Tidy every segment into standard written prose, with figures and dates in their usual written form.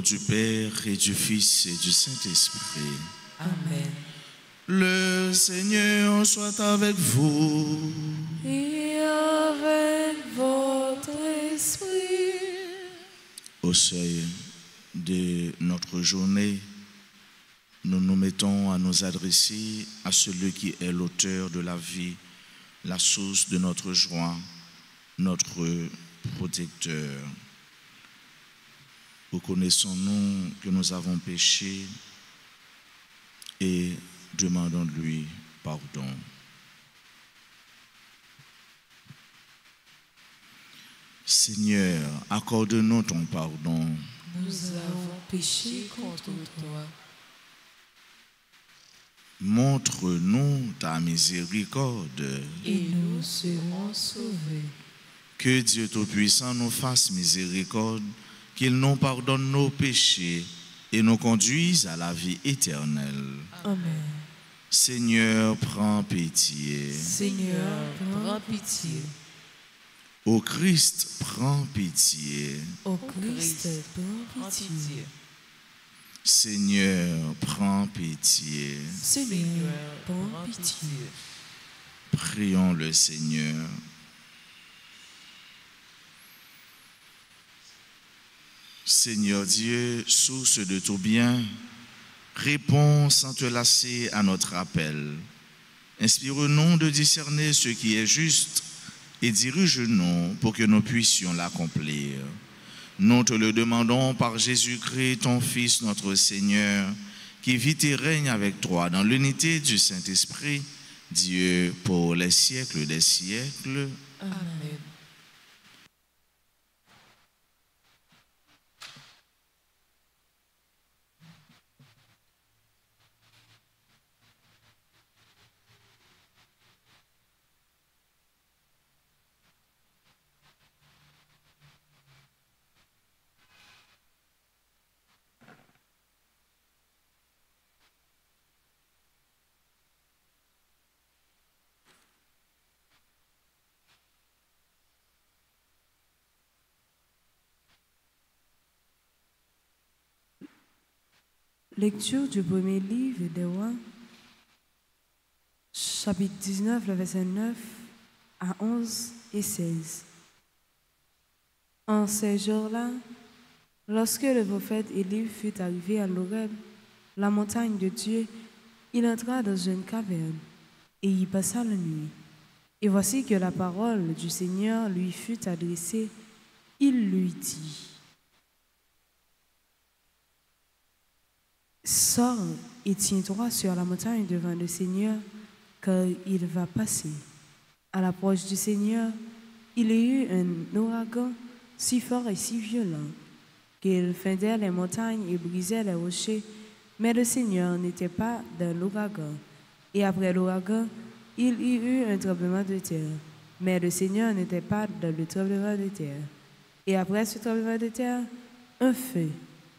Du Père et du Fils et du Saint-Esprit. Amen. Le Seigneur soit avec vous. Et avec votre esprit. Au seuil de notre journée, nous nous mettons à nous adresser à celui qui est l'auteur de la vie, la source de notre joie, notre protecteur. Reconnaissons-nous que nous avons péché et demandons-lui pardon. Seigneur, accorde-nous ton pardon. Nous avons péché contre toi. Montre-nous ta miséricorde. Et nous serons sauvés. Que Dieu Tout-Puissant nous fasse miséricorde, qu'il nous pardonne nos péchés et nous conduise à la vie éternelle. Amen. Seigneur, prends pitié. Seigneur, prends pitié. Ô Christ, prends pitié. Ô Christ, prends pitié. Seigneur, prends pitié. Seigneur, prends pitié. Prions le Seigneur. Seigneur Dieu, source de tout bien, réponds sans te lasser à notre appel. Inspire-nous de discerner ce qui est juste et dirige-nous pour que nous puissions l'accomplir. Nous te le demandons par Jésus-Christ, ton Fils, notre Seigneur, qui vit et règne avec toi dans l'unité du Saint-Esprit, Dieu pour les siècles des siècles. Amen. Lecture du premier livre des Rois, chapitre 19, le verset 9 à 11 et 16. En ces jours-là, lorsque le prophète Élie fut arrivé à l'Horeb, la montagne de Dieu, il entra dans une caverne et y passa la nuit. Et voici que la parole du Seigneur lui fut adressée. Il lui dit: Sors et tiens-toi sur la montagne devant le Seigneur, car il va passer. À l'approche du Seigneur, il y eut un ouragan si fort et si violent qu'il fendait les montagnes et brisait les rochers, mais le Seigneur n'était pas dans l'ouragan. Et après l'ouragan, il y eut un tremblement de terre, mais le Seigneur n'était pas dans le tremblement de terre. Et après ce tremblement de terre, un feu,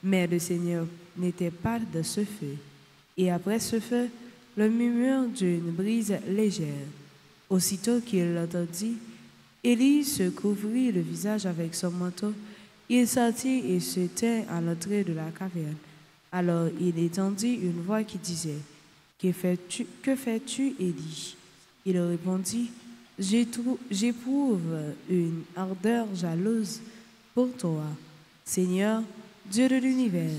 mais le Seigneur n'était pas de ce feu. Et après ce feu, le murmure d'une brise légère. Aussitôt qu'il l'entendit, Élie se couvrit le visage avec son manteau. Il sortit et se tint à l'entrée de la caverne. Alors il entendit une voix qui disait, « Que fais-tu, Élie ?» Il répondit, « J'éprouve une ardeur jalouse pour toi, Seigneur, Dieu de l'univers.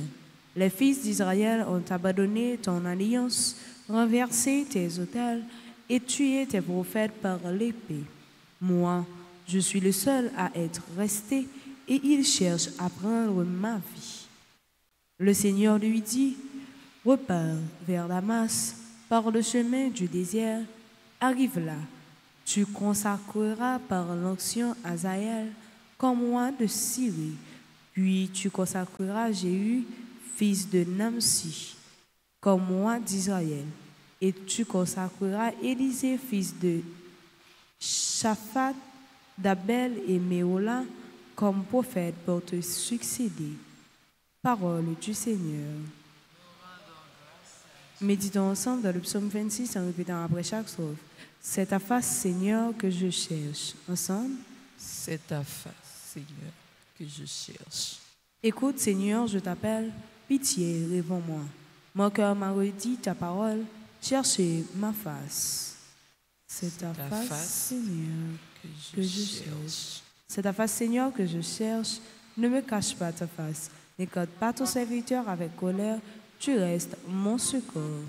Les fils d'Israël ont abandonné ton alliance, renversé tes autels et tué tes prophètes par l'épée. Moi, je suis le seul à être resté et ils cherchent à prendre ma vie. » Le Seigneur lui dit, « Repars vers Damas par le chemin du désert, arrive là. Tu consacreras par l'onction Azaël comme roi de Syrie, puis tu consacreras Jéhu, fils de Namsi, comme roi d'Israël, et tu consacreras Élisée, fils de Shaphat, d'Abel et Méola, comme prophète pour te succéder. » Parole du Seigneur. Méditons ensemble dans le psaume 26 en répétant après chaque strophe. C'est ta face, Seigneur, que je cherche. Ensemble. C'est ta face, Seigneur, que je cherche. Écoute, Seigneur, je t'appelle. Pitié, réponds-moi. Mon cœur m'a redit ta parole. Cherchez ma face. C'est ta face, Seigneur, que je cherche. C'est ta face, Seigneur, que je cherche. Ne me cache pas ta face. N'écoute pas ton serviteur avec colère. Tu restes mon secours.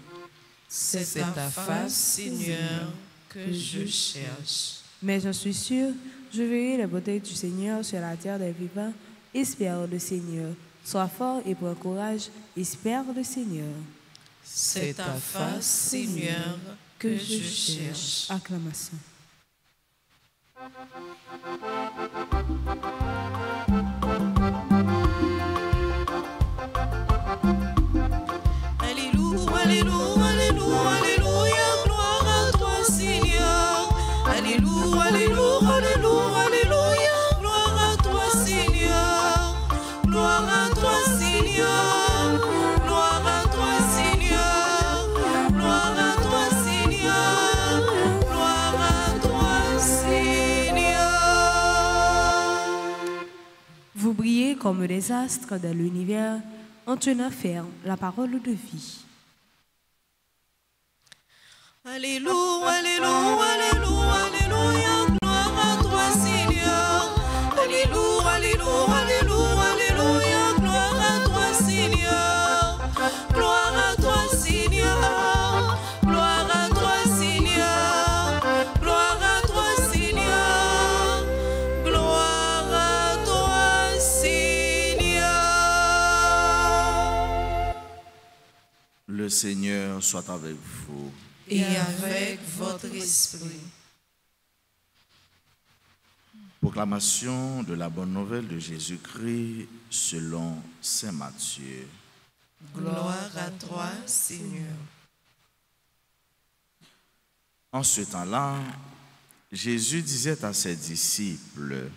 C'est ta face, Seigneur, que je cherche. Mais j'en suis sûr, je verrai la beauté du Seigneur sur la terre des vivants. Espère le Seigneur. Sois fort et prends courage. Espère le Seigneur. C'est ta face, Seigneur, que je cherche. Acclamation. Alléluia, Alléluia, Alléluia, Alléluia, gloire à toi, Seigneur. Alléluia, Alléluia, Alléluia, Alléluia, gloire à toi, Seigneur. Gloire à toi, Seigneur. Gloire à toi, Seigneur. Gloire à toi, Seigneur. Gloire à toi, Seigneur. Vous brillez comme des astres dans l'univers en tenant ferme la parole de vie. Alléluia, Alléluia, Alléluia, Alléluia, gloire à toi, Seigneur. Alléluia, Alléluia, Alléluia, Alléluia, gloire à toi, Seigneur. Gloire à toi, Seigneur. Gloire à toi, Seigneur. Gloire à toi, Seigneur. Gloire à toi, Seigneur. Le Seigneur soit avec vous. Et avec votre esprit. Proclamation de la bonne nouvelle de Jésus-Christ selon saint Matthieu. Gloire à toi, Seigneur. En ce temps-là, Jésus disait à ses disciples,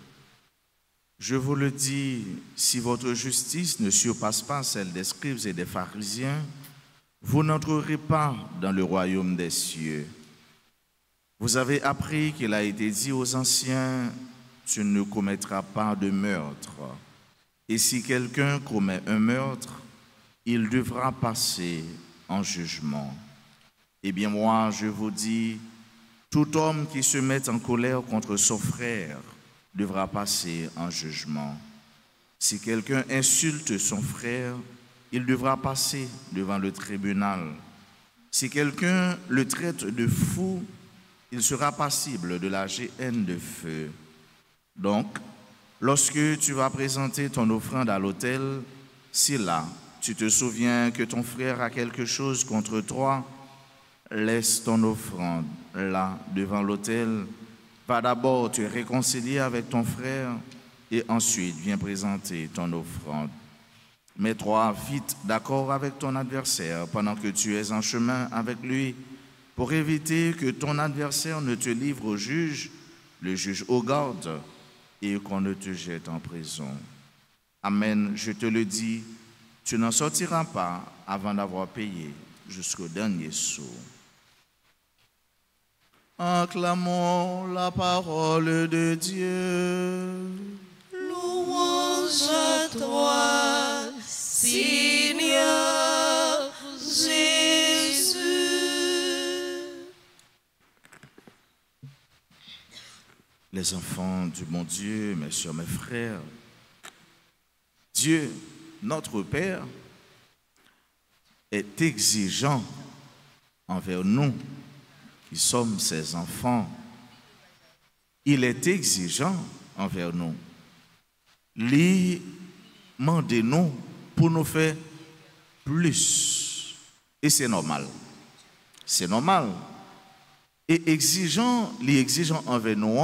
« Je vous le dis, si votre justice ne surpasse pas celle des scribes et des pharisiens, vous n'entrerez pas dans le royaume des cieux. Vous avez appris qu'il a été dit aux anciens, « Tu ne commettras pas de meurtre. » Et si quelqu'un commet un meurtre, il devra passer en jugement. Eh bien moi, je vous dis, tout homme qui se met en colère contre son frère devra passer en jugement. Si quelqu'un insulte son frère, il devra passer devant le tribunal. Si quelqu'un le traite de fou, il sera passible de la géhenne de feu. Donc, lorsque tu vas présenter ton offrande à l'autel, si là, tu te souviens que ton frère a quelque chose contre toi, laisse ton offrande là, devant l'autel. Va d'abord te réconcilier avec ton frère et ensuite viens présenter ton offrande. Mets-toi vite d'accord avec ton adversaire pendant que tu es en chemin avec lui pour éviter que ton adversaire ne te livre au juge, le juge aux gardes et qu'on ne te jette en prison. Amen, je te le dis, tu n'en sortiras pas avant d'avoir payé jusqu'au dernier sou. Acclamons la parole de Dieu. Louange à toi, Seigneur Jésus. Les enfants du bon Dieu, mes soeurs, mes frères, Dieu, notre Père, est exigeant envers nous qui sommes ses enfants. Il est exigeant envers nous. Il demande-nous pour nous faire plus. Et c'est normal. C'est normal. Et exigeant envers nous,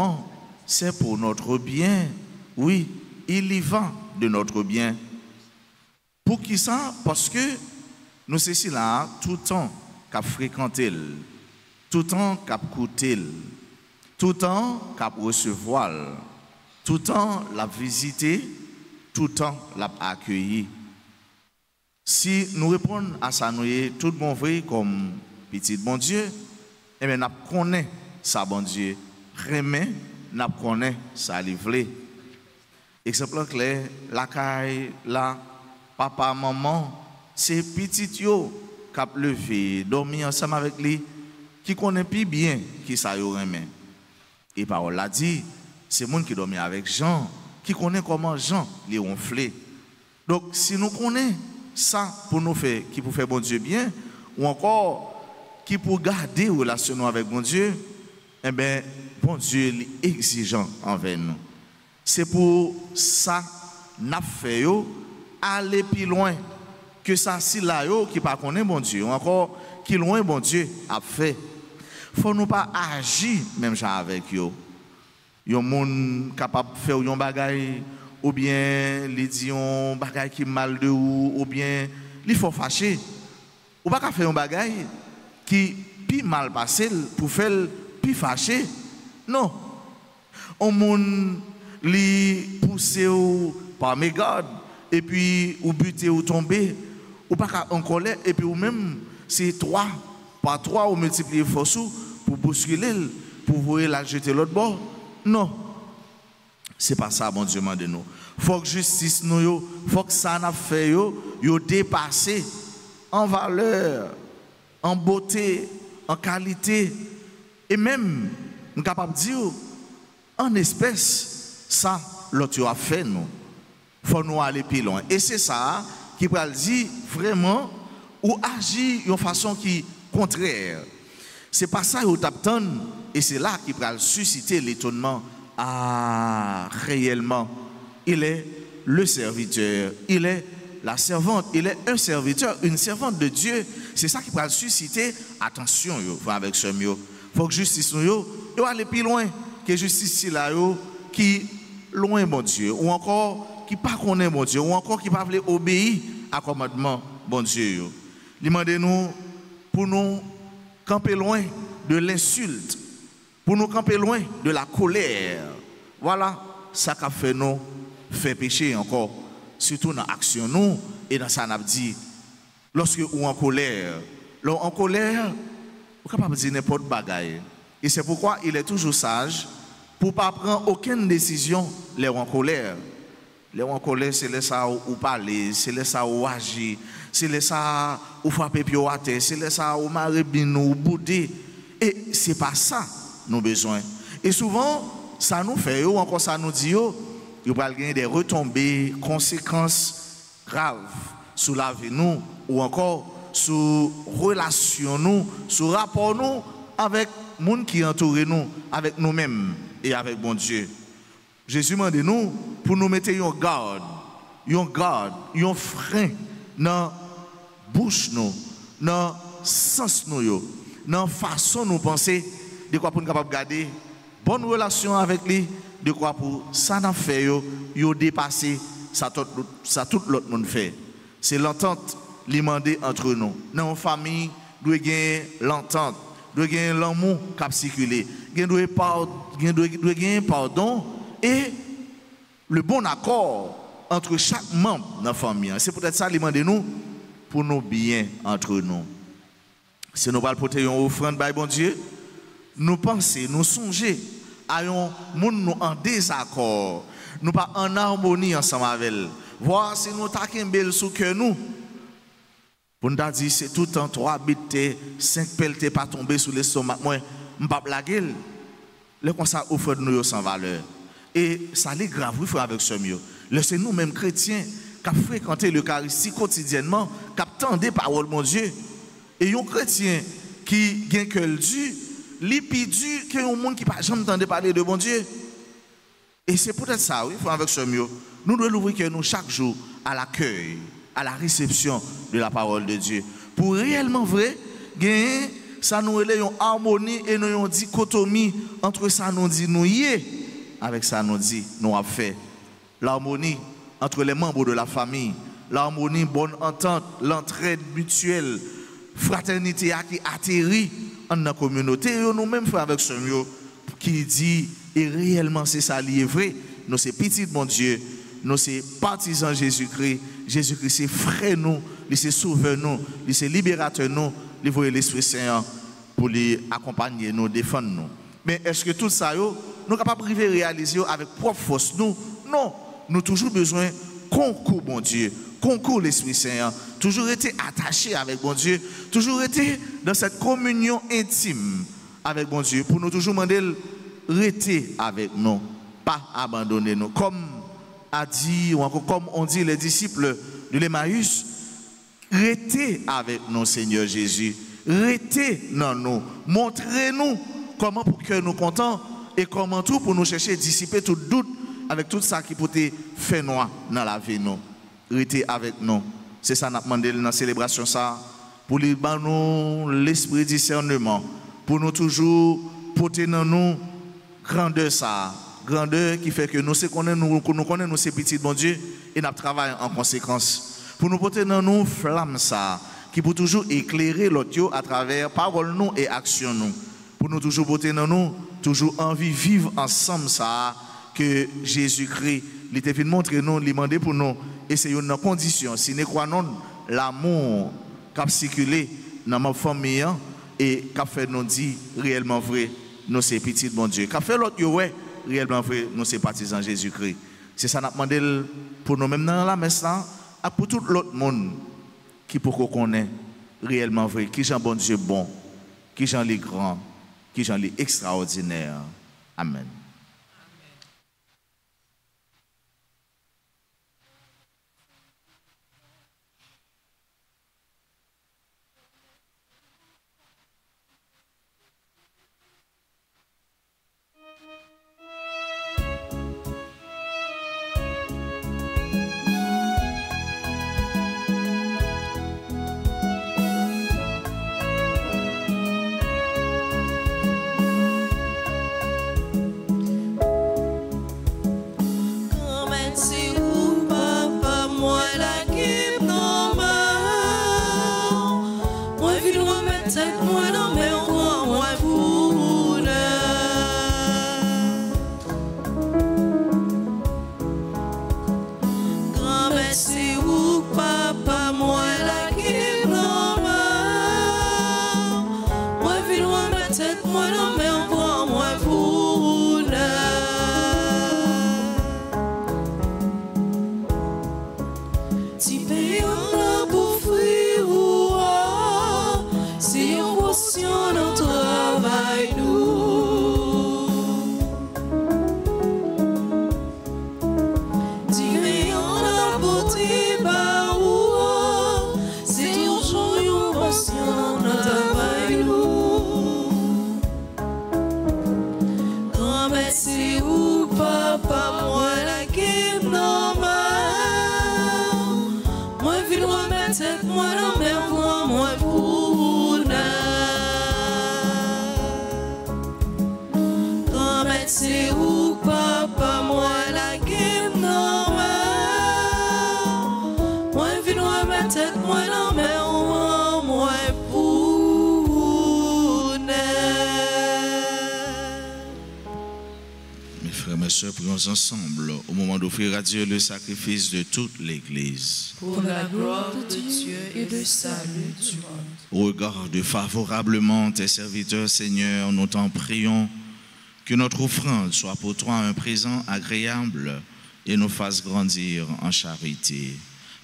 c'est pour notre bien. Oui, il y va de notre bien. Pour qui ça? Parce que nous sommes là tout le temps qu'à fréquenter, tout le temps qu'à écouter, tout le temps qu'à recevoir, tout le temps la visiter, tout le temps la accueillir. Si nous répondons à ça, nous sommes tout bon vrai comme petit bon Dieu, et bien nous connaissons ça bon Dieu. Remet, nous connaissons ça livré. Exemple clair, la caille, la papa, maman, c'est petit yo qui a levé, dormi ensemble avec lui, qui connaît plus bien qui ça yo remet. Et parole l'a dit, c'est monde qui dormi avec Jean, qui connaît comment Jean les ronflé. Donc si nous connaissons ça pour nous faire, qui pour faire bon Dieu bien, ou encore qui pour garder relation avec bon Dieu, eh bien, bon Dieu est exigeant envers nous. C'est pour ça n'a fait aller plus loin que ça si là qui pas connaît bon Dieu, ou encore qui loin bon Dieu a fait. Faut nous pas agir même ça avec yo. Yon monde capable faire yon bagay ou bien li di yon bagay qui mal de ou bien li faut fâcher. Ou pas faire un bagay qui pi mal passé pour faire pi fâché. Non. On monde li pousser ou par mégarde et puis ou buter ou tomber ou pas en colère et puis ou même c'est 3 par 3 ou multiplier force pour bousculer pour voir la jeter l'autre bord. Non. C'est pas ça bon Dieu demande nous. Faut que justice nous yo, faut que ça n'a fait yo dépasser en valeur, en beauté, en qualité et même nous capable dire en espèce ça l'autre a fait nous. Faut nous aller plus loin et c'est ça qui va dire vraiment ou agir d'une façon qui contraire. C'est pas ça où t'attend et c'est là qui va susciter l'étonnement. Ah, réellement, il est le serviteur, il est la servante, il est un serviteur, une servante de Dieu. C'est ça qui va susciter attention avec ce mieux. Faut que justice nous yo aller plus loin que justice là qui loin bon Dieu ou encore qui pas connaît bon Dieu ou encore qui pas veut obéir à commandement bon Dieu. Demandez-nous pour nous camper loin de l'insulte, pour nous camper loin de la colère. Voilà ça qu'a fait nous faire pécher encore, surtout dans l'action nous et dans ça n'a dit lorsque ou en colère, vous capable de dire n'importe bagaille. Et c'est pourquoi il est toujours sage pour pas prendre aucune décision les en colère. Les en colère c'est les ça ou parler, c'est les ça ou agir, c'est les ça ou frapper pied à terre, c'est les ça ou marabiner ou bouder. Et c'est pas ça nous besoin. Et souvent ça nous fait ou encore ça nous dit il va gagner des retombées, conséquences graves sur la vie nous ou encore sur relation nous, sur rapport nous avec le monde qui entoure nous, avec nous-mêmes et avec bon Dieu. Jésus m'a dit nous pour nous mettre un garde, un frein dans la bouche nous, dans le sens nous, dans la façon nous penser, de quoi pour nous capable garder bonne relation avec lui, de quoi pour ça n'a fait yo dépasser ça tout l'autre monde fait. C'est l'entente demandée entre nous. Dans une famille, doit gagner l'entente, doit gagner l'amour qui circuler, doit gagner pardon et le bon accord entre chaque membre de la famille. C'est peut-être ça demandé nous pour nous bien entre nous. Si nous allons porter une offrande par bon Dieu, nous penser, nous songer à un monde en désaccord, nous pas en harmonie ensemble avec elle. Voir si nous taquons belle sous que nous. Pour nous dire c'est tout en 3 bites, 5 pelletés pas tomber sous l'estomac, moi, je ne pas blaguer. Le comme ça offre nous sans valeur. Et ça est grave, il faut avec ce mieux. C'est nous-mêmes chrétiens qui avons fréquenté l'Eucharistie quotidiennement, qui attendent des paroles de mon Dieu. Et un chrétien qui a que le Dieu, il plus dur qu'un monde qui n'a jamais entendu parler de mon Dieu. Et c'est peut-être ça, oui, il faut avec ce mieux. Nous devons ouvrir nous chaque jour à l'accueil, à la réception de la parole de Dieu. Pour réellement vrai, gagner, ça nous relève une harmonie et une dichotomie entre ça nous dit nous y est, avec ça nous dit nous avons fait. L'harmonie entre les membres de la famille, l'harmonie, bonne entente, l'entraide mutuelle, fraternité qui atterrit en la communauté. Et nous-mêmes faisons avec ce mot qui dit, et réellement c'est ça, c'est vrai, nous c'est petit de mon Dieu, nous c'est partisans Jésus-Christ, Jésus-Christ c'est frère nous, il c'est sauveur nous, il c'est libérateur nous, il voit l'Esprit Saint pour les accompagner nous, défendre nous. Mais est-ce que tout ça, nous sommes capables de réaliser avec propre force nous? Non, nous avons toujours besoin concours mon Dieu, concours l'Esprit Saint, toujours été attaché avec mon Dieu, toujours été dans cette communion intime avec mon Dieu, pour nous toujours demander de rester avec nous, pas abandonner nous. Comme a dit, ou encore comme on dit les disciples de l'Emmaüs, restez avec nous, Seigneur Jésus, restez dans nous, montrez-nous comment pour que nous contents et comment tout pour nous chercher à dissiper tout doute avec tout ça qui peut faire noir dans la vie nous. Restez avec nous. C'est ça qu'on a demandé dans la célébration ça pour nous l'esprit discernement, pour nous toujours porter dans nous grandeur ça, grandeur qui fait que nous connaissons ces petits bon Dieu et nous travaillons en conséquence. Pour nous porter dans nous flamme ça qui peut toujours éclairer l'autre à travers parole nous et action nous. Pour nous toujours porter dans nous toujours envie vivre ensemble ça que Jésus-Christ il était venu montrer nous, il demandé pour nous et c'est une condition si nous croyons l'amour qui a circulé dans ma famille et qui a fait nous dire réellement vrai nous c'est petit de mon Dieu qui a fait l'autre ouais réellement vrai nous c'est partisans Jésus-Christ. C'est ça n'a demandé pour nous même dans la messe là et pour tout l'autre monde qui pour qu'on connaît réellement vrai qui Jean bon Dieu bon, qui Jean les grand, qui Jean les extraordinaire. Amen. Prions ensemble au moment d'offrir à Dieu le sacrifice de toute l'Église. Pour la gloire de Dieu et le salut du monde. Regarde favorablement tes serviteurs, Seigneur, nous t'en prions, que notre offrande soit pour toi un présent agréable et nous fasse grandir en charité.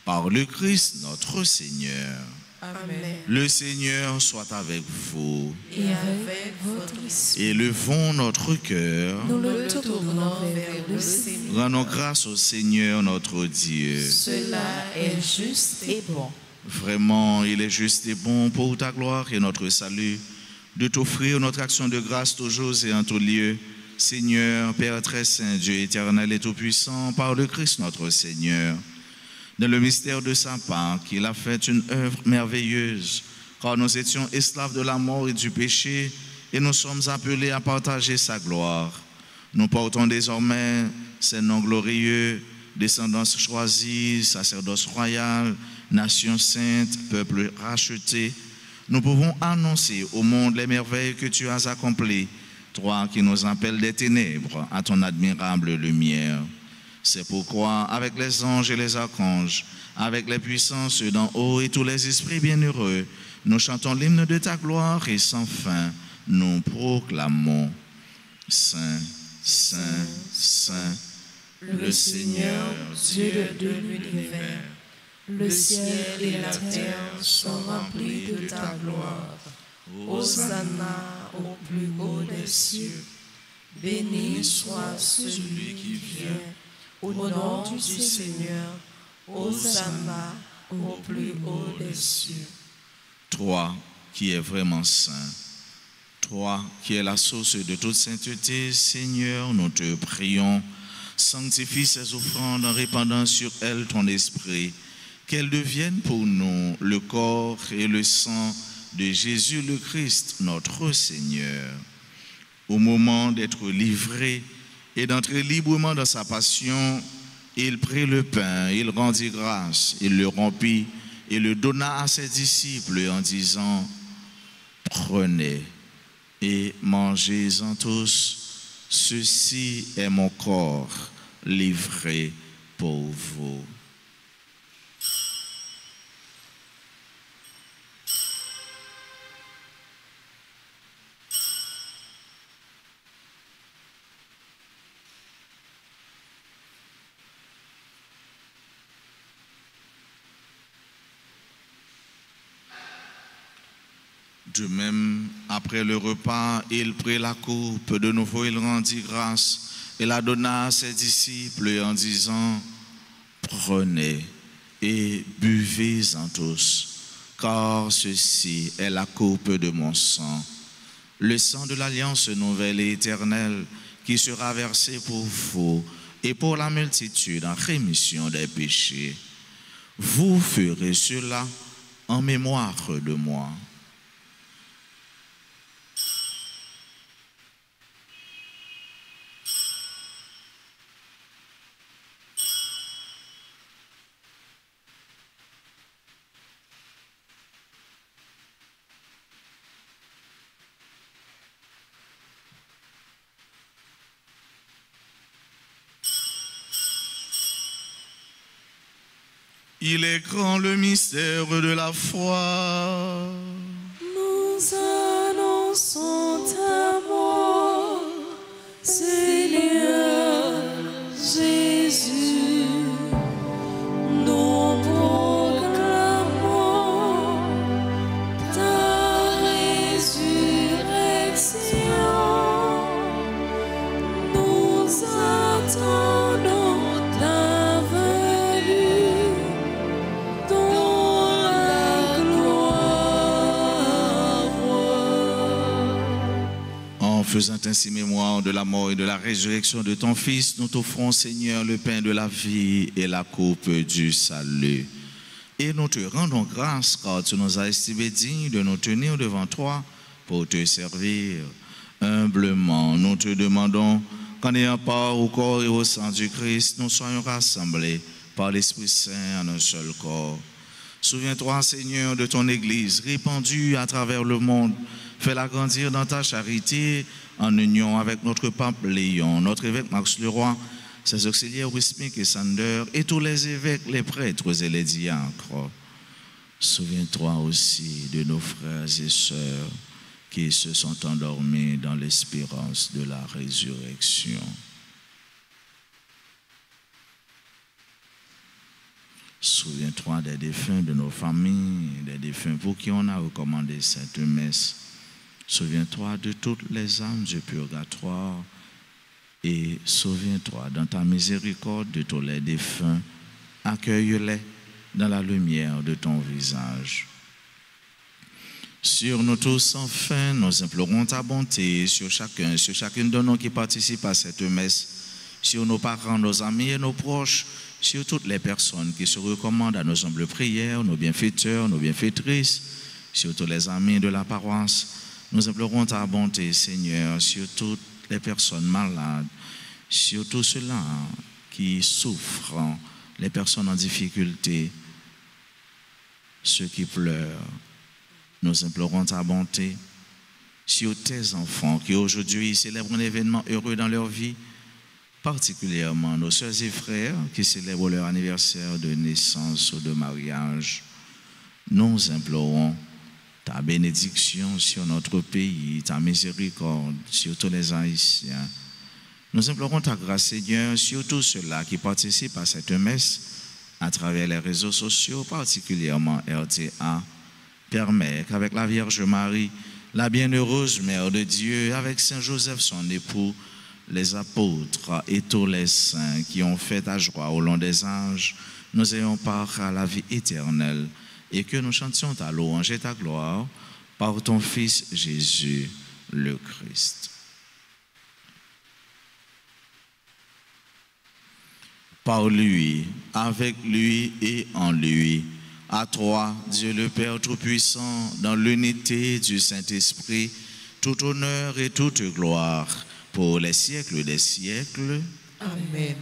Par le Christ notre Seigneur. Amen. Le Seigneur soit avec vous. Et avec votre esprit, Élevons notre cœur. nous le tournons vers le Seigneur. Rendons grâce au Seigneur notre Dieu. Cela est juste et bon. Vraiment, il est juste et bon pour ta gloire et notre salut de t'offrir notre action de grâce toujours et en tout lieu. Seigneur, Père très saint, Dieu éternel et tout-puissant, par le Christ notre Seigneur, dans le mystère de sa part, qu'il a fait une œuvre merveilleuse, car nous étions esclaves de la mort et du péché, et nous sommes appelés à partager sa gloire. Nous portons désormais ces noms glorieux, descendance choisie, sacerdoce royal, nation sainte, peuple racheté. Nous pouvons annoncer au monde les merveilles que tu as accomplies, toi qui nous appelles des ténèbres à ton admirable lumière. C'est pourquoi, avec les anges et les archanges, avec les puissances d'en haut et tous les esprits bienheureux, nous chantons l'hymne de ta gloire et sans fin, nous proclamons Saint, Saint, Saint, le Seigneur, Dieu de l'univers. Le ciel et la terre sont remplis de ta gloire. Hosanna au plus haut des cieux. Béni soit celui qui vient au nom du Seigneur. Hosanna au plus haut des cieux. Toi qui es vraiment saint, toi qui es la source de toute sainteté, Seigneur, nous te prions, sanctifie ces offrandes en répandant sur elles ton esprit, qu'elles deviennent pour nous le corps et le sang de Jésus le Christ, notre Seigneur. Au moment d'être livré et d'entrer librement dans sa passion, il prit le pain, il rendit grâce, il le rompit et le donna à ses disciples en disant, « Prenez et mangez-en tous, ceci est mon corps livré pour vous. » De même, après le repas, il prit la coupe, de nouveau il rendit grâce et la donna à ses disciples en disant, « Prenez et buvez-en tous, car ceci est la coupe de mon sang, le sang de l'alliance nouvelle et éternelle qui sera versé pour vous et pour la multitude en rémission des péchés. Vous ferez cela en mémoire de moi. » Il est grand le mystère de la foi. Nous annonçons ta mort, Seigneur Jésus. Nous proclamons ta résurrection. Nous attendons ta venue dans la gloire. En faisant ainsi mémoire de la mort et de la résurrection de ton Fils, nous t'offrons, Seigneur, le pain de la vie et la coupe du salut. Et nous te rendons grâce car tu nous as estimés dignes de nous tenir devant toi pour te servir. Humblement, nous te demandons qu'en ayant part au corps et au sang du Christ, nous soyons rassemblés par l'Esprit Saint en un seul corps. Souviens-toi, Seigneur, de ton Église répandue à travers le monde. Fais-la grandir dans ta charité en union avec notre pape Léon, notre évêque Max Leroy, ses auxiliaires Wismic et Sander et tous les évêques, les prêtres et les diacres. Souviens-toi aussi de nos frères et sœurs qui se sont endormis dans l'espérance de la résurrection. Souviens-toi des défunts de nos familles, des défunts pour qui on a recommandé cette messe. Souviens-toi de toutes les âmes du purgatoire et souviens-toi dans ta miséricorde de tous les défunts. Accueille-les dans la lumière de ton visage. Sur nous tous, enfin, nous implorons ta bonté sur chacun, sur chacune de nous qui participe à cette messe, sur nos parents, nos amis et nos proches, sur toutes les personnes qui se recommandent à nos humbles prières, nos bienfaiteurs, nos bienfaitrices, sur tous les amis de la paroisse. Nous implorons ta bonté, Seigneur, sur toutes les personnes malades, sur tous ceux-là qui souffrent, les personnes en difficulté, ceux qui pleurent. Nous implorons ta bonté sur tes enfants qui aujourd'hui célèbrent un événement heureux dans leur vie, particulièrement nos sœurs et frères qui célèbrent leur anniversaire de naissance ou de mariage. Nous implorons ta bénédiction sur notre pays, ta miséricorde sur tous les Haïtiens. Nous implorons ta grâce, Seigneur, sur tous ceux-là qui participent à cette messe à travers les réseaux sociaux, particulièrement RTA. Permets qu'avec la Vierge Marie, la bienheureuse Mère de Dieu, avec Saint Joseph, son époux, les apôtres et tous les saints qui ont fait ta joie au long des âges, nous ayons part à la vie éternelle et que nous chantions ta louange et ta gloire par ton Fils Jésus, le Christ. Par lui, avec lui et en lui, à toi, Dieu le Père Tout-Puissant, dans l'unité du Saint-Esprit, tout honneur et toute gloire pour les siècles des siècles. Amen.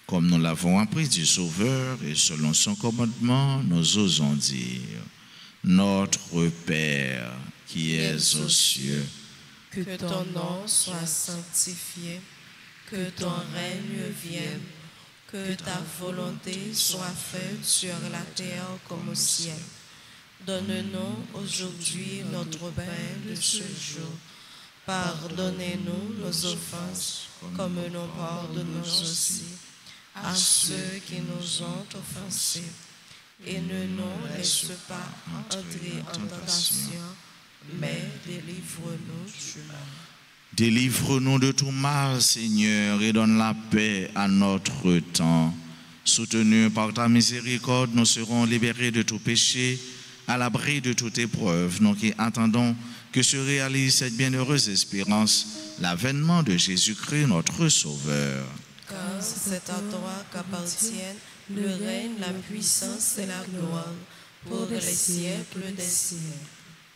Comme nous l'avons appris du Sauveur et selon son commandement, nous osons dire: Notre Père qui es aux cieux, que ton nom soit sanctifié, que ton règne vienne, que ta volonté soit faite sur la terre comme au ciel. Donne-nous aujourd'hui notre pain de ce jour. Pardonnez-nous nos offenses, comme nous pardonnons aussi à ceux qui nous ont offensés. Et ne nous laisse pas entrer en tentation, mais délivre-nous du mal. Délivre-nous de tout mal, Seigneur, et donne la paix à notre temps. Soutenus par ta miséricorde, nous serons libérés de tout péché, à l'abri de toute épreuve, nous qui attendons que se réalise cette bienheureuse espérance, l'avènement de Jésus-Christ, notre Sauveur. Car c'est à toi qu'appartiennent le règne, la puissance et la gloire, pour les siècles des siècles.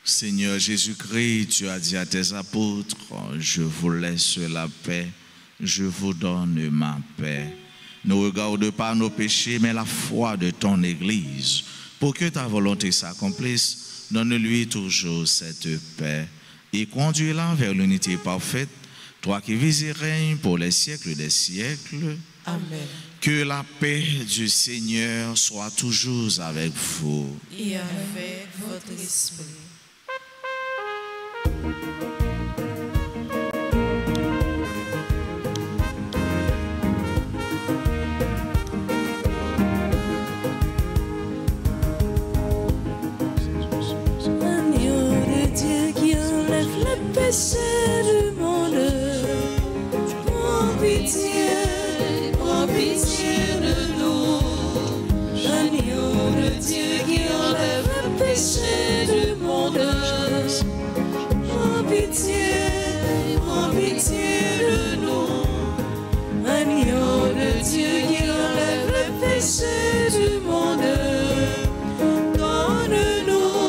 Seigneur Jésus-Christ, tu as dit à tes apôtres: je vous laisse la paix, je vous donne ma paix. Ne regarde pas nos péchés, mais la foi de ton Église. Pour que ta volonté s'accomplisse, donne-lui toujours cette paix et conduis-la vers l'unité parfaite, toi qui vis et règnes pour les siècles des siècles. Amen. Que la paix du Seigneur soit toujours avec vous. Et avec votre esprit. Péché du monde, prends pitié de nous. L'agneau de Dieu qui enlève le péché du monde, prends pitié de nous. L'agneau de Dieu qui enlève le péché du monde. Donne-nous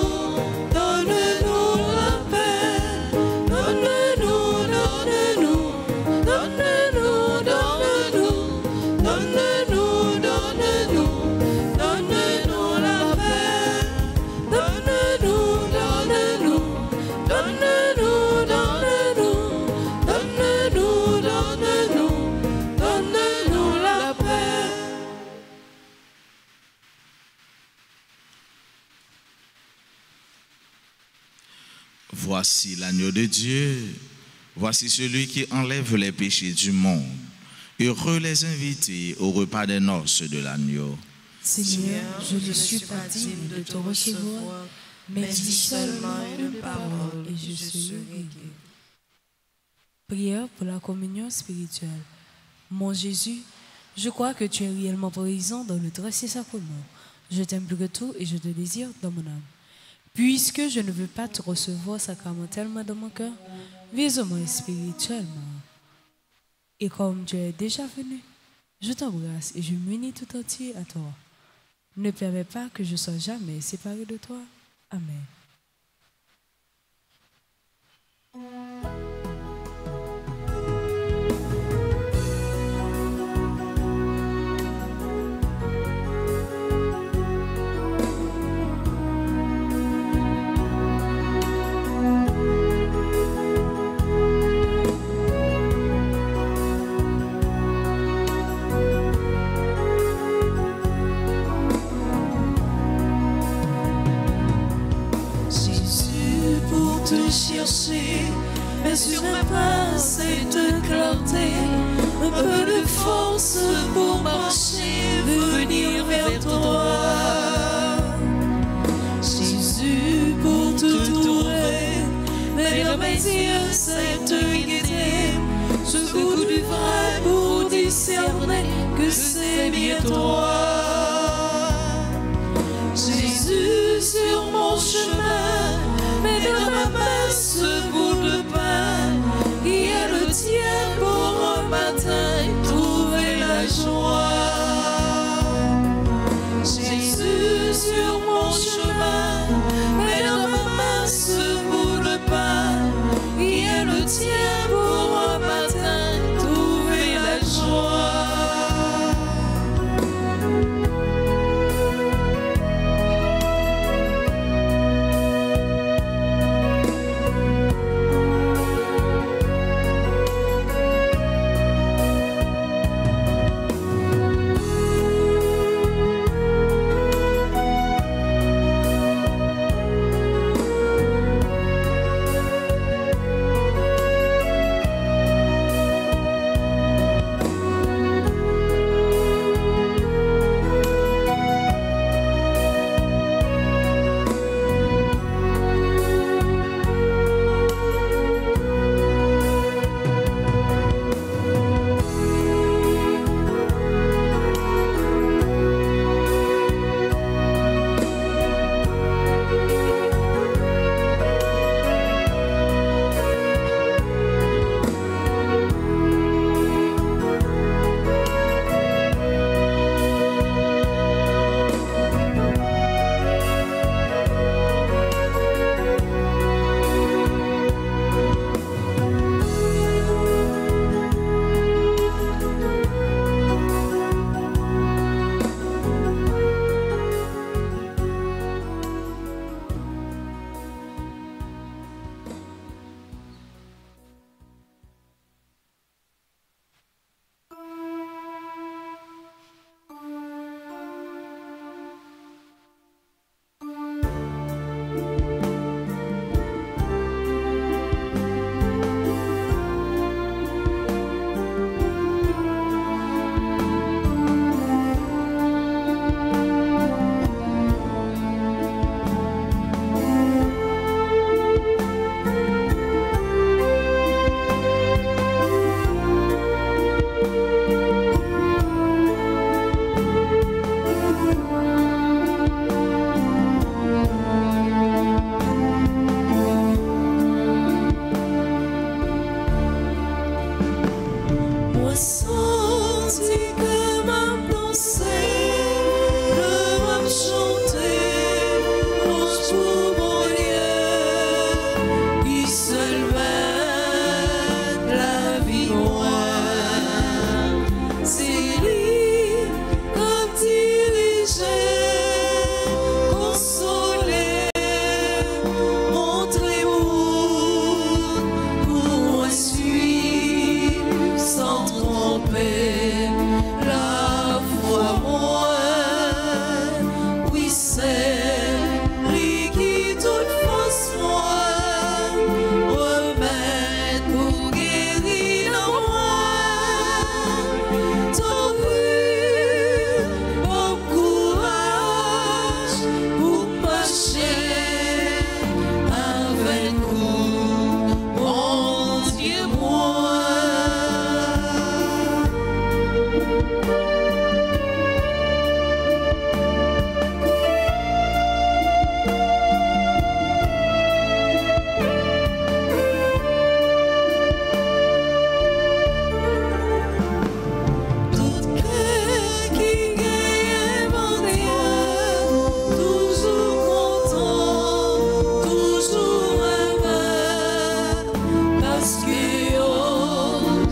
Voici l'agneau de Dieu, voici celui qui enlève les péchés du monde. Heureux les invités au repas des noces de l'agneau. Seigneur, je ne suis pas digne de te recevoir, mais dis seulement une parole et je serai guéri. Prière pour la communion spirituelle. Mon Jésus, je crois que tu es réellement présent dans le très saint sacrement. Je t'aime plus que tout et je te désire dans mon âme. Puisque je ne veux pas te recevoir sacramentellement dans mon cœur, vise-moi spirituellement. Et comme tu es déjà venu, je t'embrasse et je m'unis tout entier à toi. Ne permets pas que je sois jamais séparé de toi. Amen. Chercher, mais sur mes pas cette clarté, un peu de force pour marcher, venir vers toi. Jésus, pour te trouver, mais dans mes yeux cette gaieté, ce goût du vrai pour discerner que c'est bien toi. Jésus, sur mon chemin, mais dans ma main ce bout de pain qui est le tien pour un matin trouver la joie. Jésus sur mon chemin, mais dans ma main ce bout de pain qui est le tien pour un matin trouver la joie.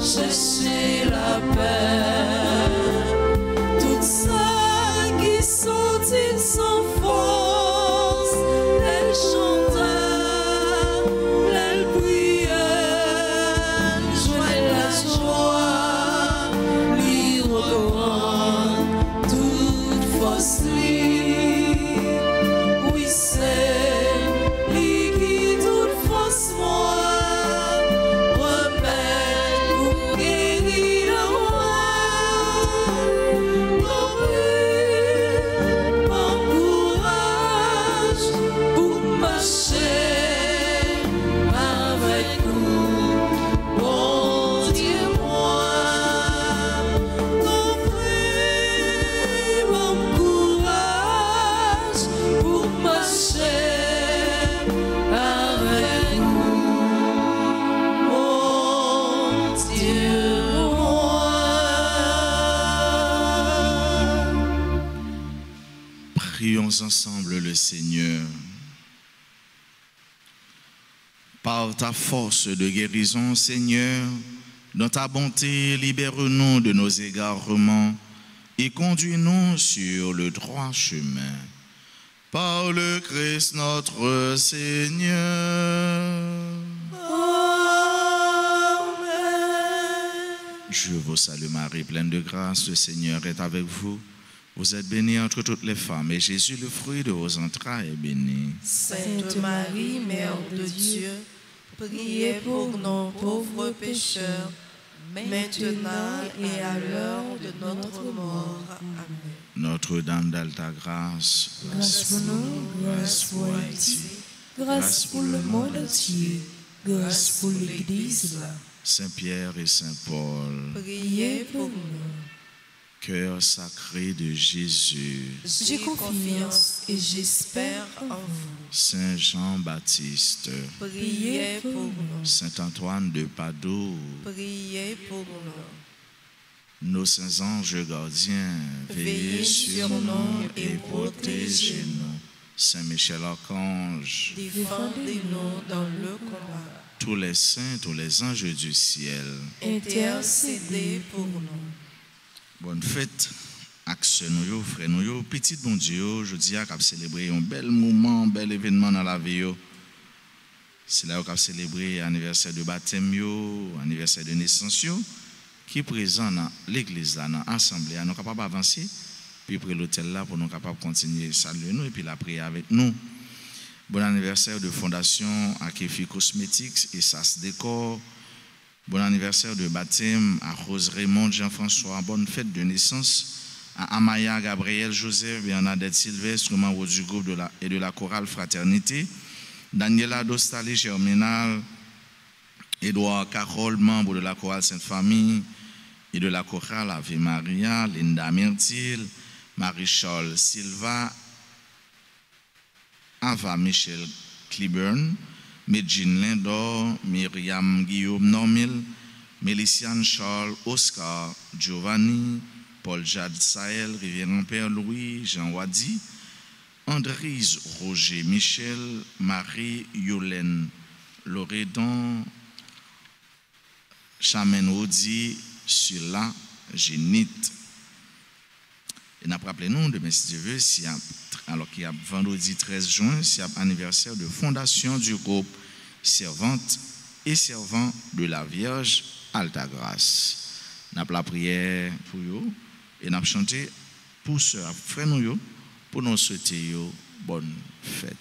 chercher la paix. Tout ça qui sont-ils sans force, elle chantait, elle priait, joignent la joie, lui reprend toute force. Oui, c'est lui qui toute force moi remède pour guérir le roi. Mon courage pour marcher avec vous, bon Dieu moi. Mon courage pour marcher avec vous, mon Dieu moi. Prions ensemble le Seigneur. Par ta force de guérison, Seigneur, dans ta bonté, libère-nous de nos égarements et conduis-nous sur le droit chemin. Par le Christ notre Seigneur. Amen. Je vous salue Marie, pleine de grâce, le Seigneur est avec vous. Vous êtes bénie entre toutes les femmes, et Jésus, le fruit de vos entrailles, est béni. Sainte Marie, Mère de Dieu, priez pour nos pauvres pécheurs, maintenant et à l'heure de notre mort. Amen. Notre-Dame d'Alta Grâce, Grâce pour nous, grâce pour Haïti, grâce pour le monde entier, grâce pour l'Église. Saint-Pierre et Saint-Paul, Priez pour nous. cœur sacré de Jésus, J'ai confiance et j'espère en vous. Saint Jean-Baptiste, Priez pour nous. Saint Antoine de Padoue, Priez pour nous. nos saints anges gardiens, veillez sur nous et protégez-nous. Saint Michel Archange, Défendez-nous dans le combat. tous les saints, tous les anges du ciel, Intercédez pour nous. bonne fête, axe nous, frère nous, petit bon Dieu, je dis à cap célébrer un bel moment, un bel événement dans la vie. C'est là qu'on a célébré l'anniversaire de baptême, l'anniversaire de naissance, qui est présent dans l'église, dans l'assemblée. Nous sommes capables d'avancer, puis après l'hôtel là, pour nous capables de continuer à saluer nous et puis la prière avec nous. Bon anniversaire de fondation à Kefi Cosmetics et SAS Décor. Bon anniversaire de baptême à Rose Raymond Jean-François. Bonne fête de naissance à Amaya Gabriel Joseph, Bernadette Sylvestre, membre du groupe et de la chorale Fraternité. Daniela Dostali Germinal, Édouard Carole, membre de la chorale Sainte-Famille et de la chorale Ave Maria, Linda Myrtil, Marie-Charles Silva, Ava Michel Cliburn, Medjin Lindor, Myriam Guillaume Normil, Méliciane Charles, Oscar Giovanni, Paul Jade Sahel, Révérend Père Louis, Jean Wadi, Andrise Roger Michel, Marie Yolène Loredon, Chamen Audi, Sula Génite. Et nous rappelons demain si Dieu veut, alors qu'il y a vendredi 13 juin, c'est l'anniversaire de fondation du groupe Servantes et Servants de la Vierge Alta Grâce. Nous avons la prière pour eux et nous avons chanté pour ceux frères nous pour nous souhaiter bonne fête.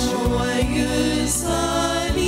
Joyeux anniversaire.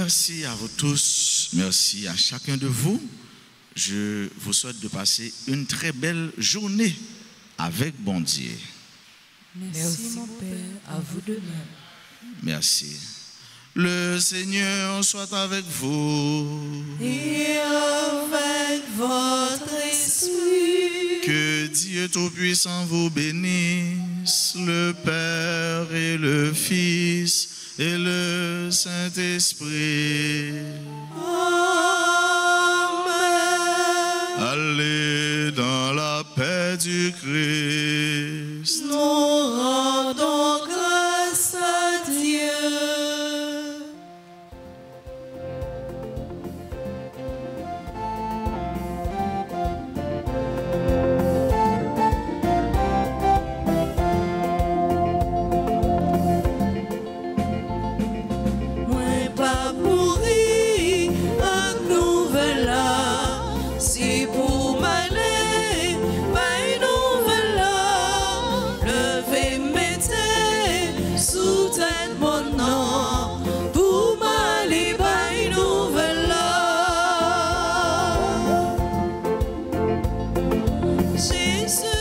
Merci à vous tous, merci à chacun de vous. Je vous souhaite de passer une très belle journée avec bon Dieu. Merci mon Père, à vous de même. Merci. Le Seigneur soit avec vous. Et avec votre esprit. Que Dieu Tout-Puissant vous bénisse, le Père et le Fils et le Saint-Esprit. Amen. Allez dans la paix du Christ. Nous rendons grâce à Dieu. Moi pas mourir en nouvelle là, si pour m'aller, pas une nouvelle là, levez mettez sous tête mon nom, pour m'aller, pas une nouvelle là. Jésus